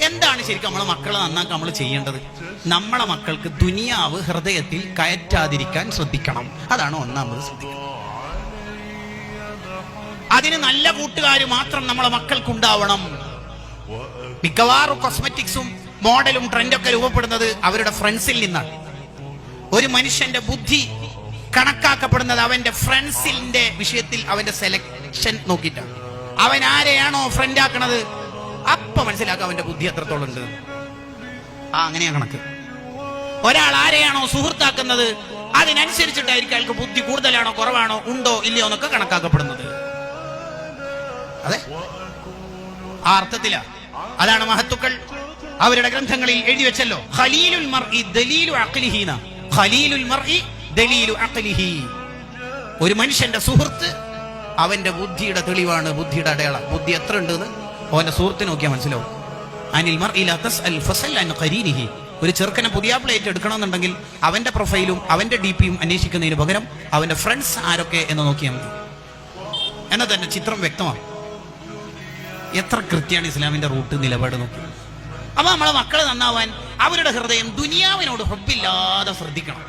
എന്താണ് ശരിക്കും നമ്മളെ മക്കളെ നന്നാക്കാൻ നമ്മൾ ചെയ്യേണ്ടത്? നമ്മളെ മക്കൾക്ക് ദുനിയാവ് ഹൃദയത്തിൽ കയറ്റാതിരിക്കാൻ ശ്രദ്ധിക്കണം. അതാണ് ഒന്നാമത് ശ്രദ്ധിക്കണം. അതിന് നല്ല കൂട്ടുകാർ മാത്രം നമ്മളെ മക്കൾക്കുണ്ടാവണം. മിക്കവാറും കോസ്മെറ്റിക്സും മോഡലും ട്രെൻഡൊക്കെ രൂപപ്പെടുന്നത് അവരുടെ ഫ്രണ്ട്സിൽ നിന്നാണ്. ഒരു മനുഷ്യന്റെ ബുദ്ധി കണക്കാക്കപ്പെടുന്നത് അവന്റെ ഫ്രണ്ട്സിന്റെ വിഷയത്തിൽ അവന്റെ സെലക്ഷൻ നോക്കിയിട്ടാണ്. അവൻ ആരെയാണോ ഫ്രണ്ട് ആക്കണത് അപ്പൊ മനസ്സിലാക്കുക അവന്റെ ബുദ്ധി എത്രത്തോളം ഉണ്ട്. അങ്ങനെയാ കണക്ക്. ഒരാൾ ആരെയാണോ സുഹൃത്താക്കുന്നത് അതിനനുസരിച്ചിട്ടായിരിക്കും അയാൾക്ക് ബുദ്ധി കൂടുതലാണോ കുറവാണോ ഉണ്ടോ ഇല്ലയോ എന്നൊക്കെ കണക്കാക്കപ്പെടുന്നത്. അതെ, ആ അർത്ഥത്തിലാ. അതാണ് മഹത്തുക്കൾ അവരുടെ ഗ്രന്ഥങ്ങളിൽ എഴുതി വെച്ചല്ലോ, ഖലീലുൽ മർഇ ദലീലു അഖ്ലിഹി. ഖലീലുൽ മർഇ ദലീലു അഖ്ലിഹി. ഒരു മനുഷ്യന്റെ സുഹൃത്ത് അവന്റെ ബുദ്ധിയുടെ തെളിവാണ്, ബുദ്ധിയുടെ അടയാളം. ബുദ്ധി എത്ര ഉണ്ടെന്ന് അവന്റെ സുഹൃത്ത് നോക്കിയാൽ മനസ്സിലാവും. അനിൽ മർഇ ലാ തസ്അൽ ഫസൽ അൻ ഖരീനിഹി. ഒരു ചെറുക്കനെ പുതിയ പ്ലേറ്റ് എടുക്കണമെന്നുണ്ടെങ്കിൽ അവന്റെ പ്രൊഫൈലും അവന്റെ DP-യും അന്വേഷിക്കുന്നതിന് പകരം അവന്റെ ഫ്രണ്ട്സ് ആരൊക്കെ എന്ന് നോക്കിയാൽ മതി. എന്നാൽ തന്നെ ചിത്രം വ്യക്തമാണ്. എത്ര കൃത്യമാണ് ഇസ്ലാമിന്റെ റൂട്ട് നിലപാട് നോക്കി. അപ്പൊ നമ്മളെ മക്കളെ നന്നാവാൻ അവരുടെ ഹൃദയം ദുനിയാവിനോട് ഹുബ്ബില്ലാതെ ശ്രദ്ധിക്കണം.